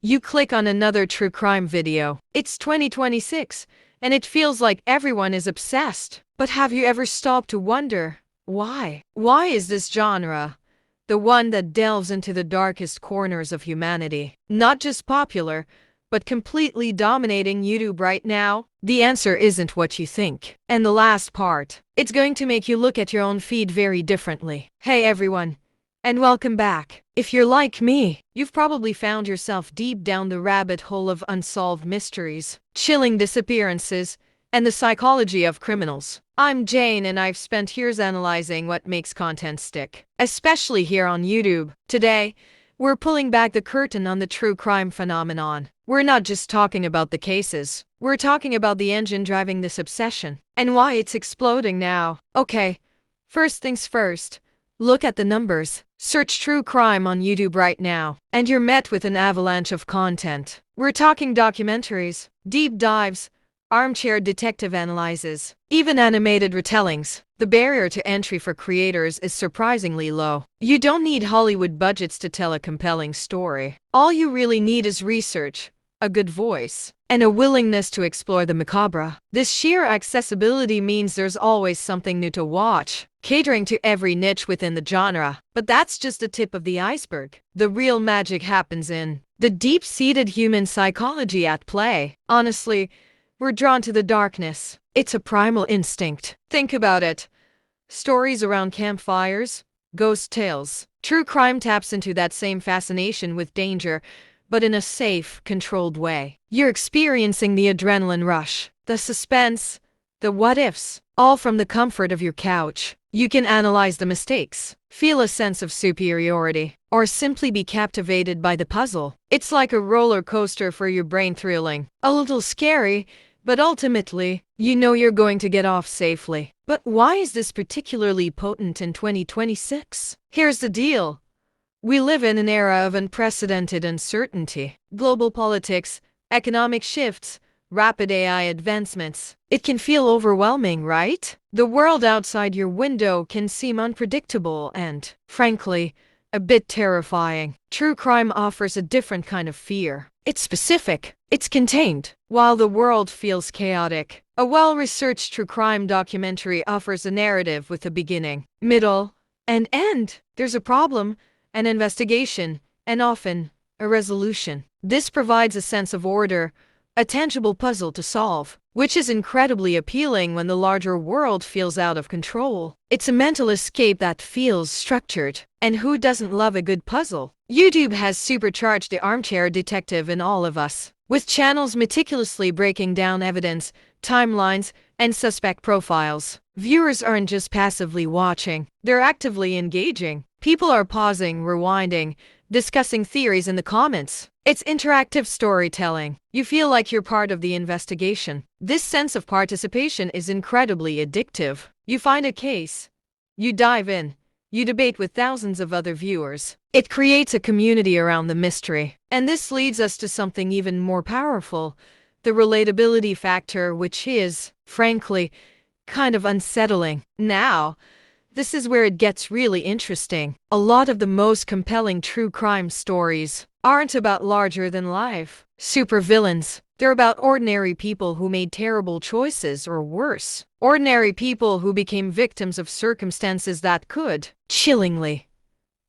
You click on another true crime video. It's 2026, and it feels like everyone is obsessed. But have you ever stopped to wonder, why? Why is this genre, the one that delves into the darkest corners of humanity, not just popular, but completely dominating YouTube right now? The answer isn't what you think. And the last part, it's going to make you look at your own feed very differently. Hey everyone, and welcome back. If you're like me, you've probably found yourself deep down the rabbit hole of unsolved mysteries, chilling disappearances, and the psychology of criminals. I'm Jane, and I've spent years analyzing what makes content stick, especially here on YouTube. Today, we're pulling back the curtain on the true crime phenomenon. We're not just talking about the cases, we're talking about the engine driving this obsession, and why it's exploding now. Okay, first things first, look at the numbers. Search true crime on YouTube right now, and you're met with an avalanche of content. We're talking documentaries, deep dives, armchair detective analyses, even animated retellings. The barrier to entry for creators is surprisingly low. You don't need Hollywood budgets to tell a compelling story. All you really need is research, a good voice, and a willingness to explore the macabre. This sheer accessibility means there's always something new to watch, catering to every niche within the genre. But that's just the tip of the iceberg. The real magic happens in the deep-seated human psychology at play. Honestly, we're drawn to the darkness. It's a primal instinct. Think about it. Stories around campfires, ghost tales. True crime taps into that same fascination with danger, but in a safe, controlled way. You're experiencing the adrenaline rush, the suspense, the what-ifs, all from the comfort of your couch. You can analyze the mistakes, feel a sense of superiority, or simply be captivated by the puzzle. It's like a roller coaster for your brain, thrilling, a little scary, but ultimately, you know you're going to get off safely. But why is this particularly potent in 2026? Here's the deal. We live in an era of unprecedented uncertainty. Global politics, economic shifts, rapid AI advancements. It can feel overwhelming, right? The world outside your window can seem unpredictable and, frankly, a bit terrifying. True crime offers a different kind of fear. It's specific, it's contained. While the world feels chaotic, a well-researched true crime documentary offers a narrative with a beginning, middle, and end. There's a problem, an investigation, and often, a resolution. This provides a sense of order, a tangible puzzle to solve, which is incredibly appealing when the larger world feels out of control. It's a mental escape that feels structured. And who doesn't love a good puzzle? YouTube has supercharged the armchair detective in all of us, with channels meticulously breaking down evidence, timelines, and suspect profiles. Viewers aren't just passively watching, they're actively engaging. People are pausing, rewinding, discussing theories in the comments. It's interactive storytelling. You feel like you're part of the investigation. This sense of participation is incredibly addictive. You find a case, you dive in, you debate with thousands of other viewers. It creates a community around the mystery. And this leads us to something even more powerful, the relatability factor, which is, frankly, kind of unsettling. Now, this is where it gets really interesting. A lot of the most compelling true crime stories aren't about larger-than-life supervillains. They're about ordinary people who made terrible choices, or worse, ordinary people who became victims of circumstances that could, chillingly,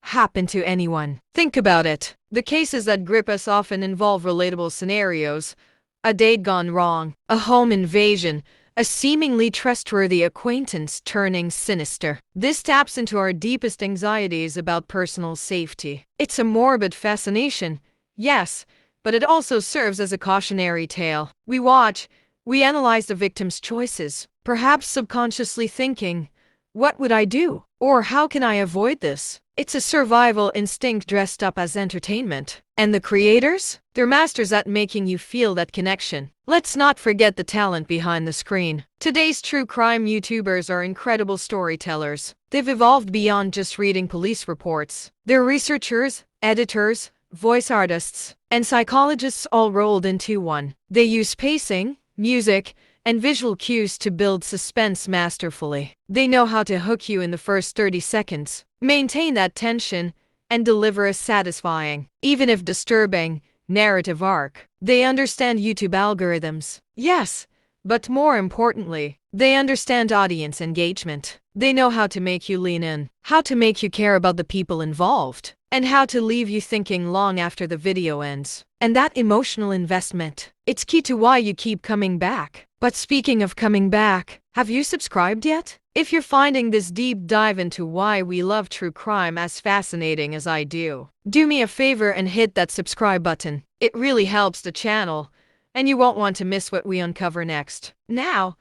happen to anyone. Think about it. The cases that grip us often involve relatable scenarios: a date gone wrong, a home invasion, a seemingly trustworthy acquaintance turning sinister. This taps into our deepest anxieties about personal safety. It's a morbid fascination, yes, but it also serves as a cautionary tale. We watch, we analyze the victim's choices, perhaps subconsciously thinking, what would I do? Or how can I avoid this? It's a survival instinct dressed up as entertainment. And the creators? They're masters at making you feel that connection. Let's not forget the talent behind the screen. Today's true crime YouTubers are incredible storytellers. They've evolved beyond just reading police reports. They're researchers, editors, voice artists, and psychologists all rolled into one. They use pacing, music, and visual cues to build suspense masterfully. They know how to hook you in the first 30 seconds, maintain that tension, and deliver a satisfying, even if disturbing, narrative arc. They understand YouTube algorithms. Yes, but more importantly, they understand audience engagement. They know how to make you lean in, how to make you care about the people involved, and how to leave you thinking long after the video ends. And that emotional investment, it's key to why you keep coming back. But speaking of coming back, have you subscribed yet? If you're finding this deep dive into why we love true crime as fascinating as I do me a favor and hit that subscribe button. It really helps the channel, and you won't want to miss what we uncover next. Now,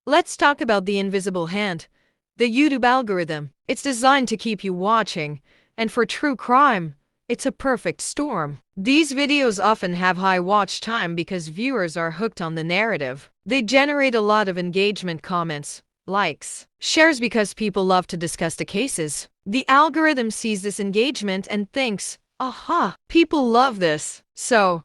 let's talk about the invisible hand, the YouTube algorithm. It's designed to keep you watching, and for true crime, it's a perfect storm. These videos often have high watch time because viewers are hooked on the narrative. They generate a lot of engagement, comments, likes, shares because people love to discuss the cases. The algorithm sees this engagement and thinks, aha, people love this. So,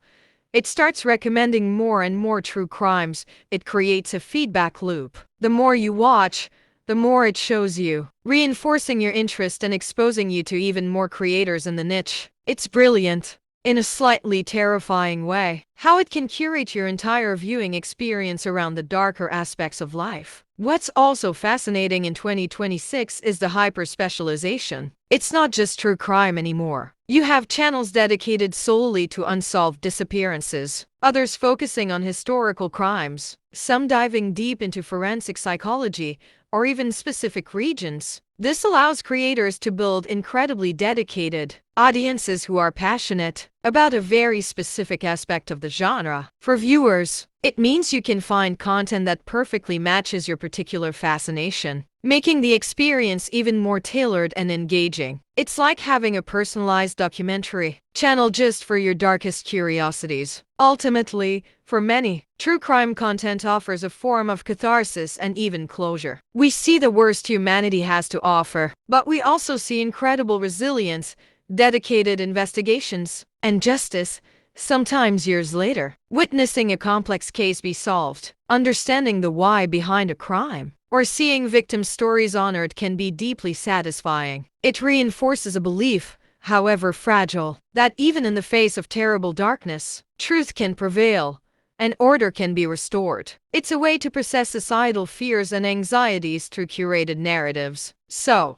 it starts recommending more and more true crimes. It creates a feedback loop. The more you watch, the more it shows you, reinforcing your interest and exposing you to even more creators in the niche. It's brilliant, in a slightly terrifying way, how it can curate your entire viewing experience around the darker aspects of life. What's also fascinating in 2026 is the hyper-specialization. It's not just true crime anymore. You have channels dedicated solely to unsolved disappearances, others focusing on historical crimes, some diving deep into forensic psychology, or even specific regions. This allows creators to build incredibly dedicated audiences who are passionate about a very specific aspect of the genre. For viewers, it means you can find content that perfectly matches your particular fascination, making the experience even more tailored and engaging. It's like having a personalized documentary channel just for your darkest curiosities. Ultimately, for many, true crime content offers a form of catharsis and even closure. We see the worst humanity has to offer, but we also see incredible resilience, dedicated investigations, and justice, sometimes years later. Witnessing a complex case be solved, understanding the why behind a crime, or seeing victim stories honored can be deeply satisfying. It reinforces a belief, however fragile, that even in the face of terrible darkness, truth can prevail, and order can be restored. It's a way to process societal fears and anxieties through curated narratives. So,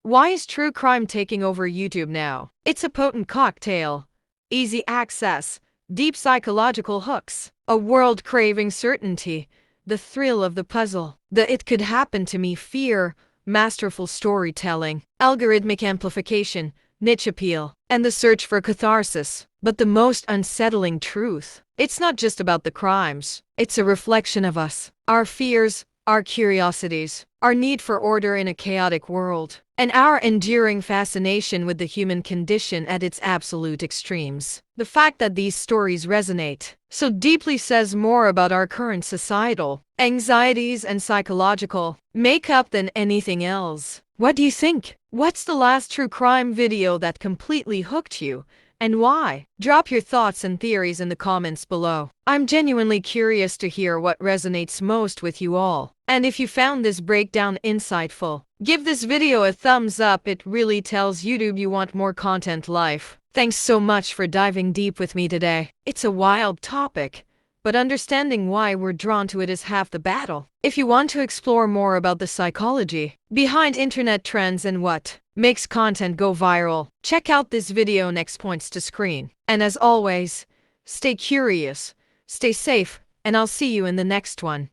why is true crime taking over YouTube now? It's a potent cocktail. Easy access, deep psychological hooks, a world craving certainty, the thrill of the puzzle, the it could happen to me fear, masterful storytelling, algorithmic amplification, niche appeal, and the search for catharsis. But the most unsettling truth, it's not just about the crimes, it's a reflection of us, our fears, our curiosities, our need for order in a chaotic world, and our enduring fascination with the human condition at its absolute extremes. The fact that these stories resonate so deeply says more about our current societal anxieties and psychological makeup than anything else. What do you think? What's the last true crime video that completely hooked you, and why? Drop your thoughts and theories in the comments below. I'm genuinely curious to hear what resonates most with you all. And if you found this breakdown insightful, give this video a thumbs up. It really tells YouTube you want more content life. Thanks so much for diving deep with me today. It's a wild topic, but understanding why we're drawn to it is half the battle. If you want to explore more about the psychology behind internet trends and what makes content go viral, check out this video next points to screen. And as always, stay curious, stay safe, and I'll see you in the next one.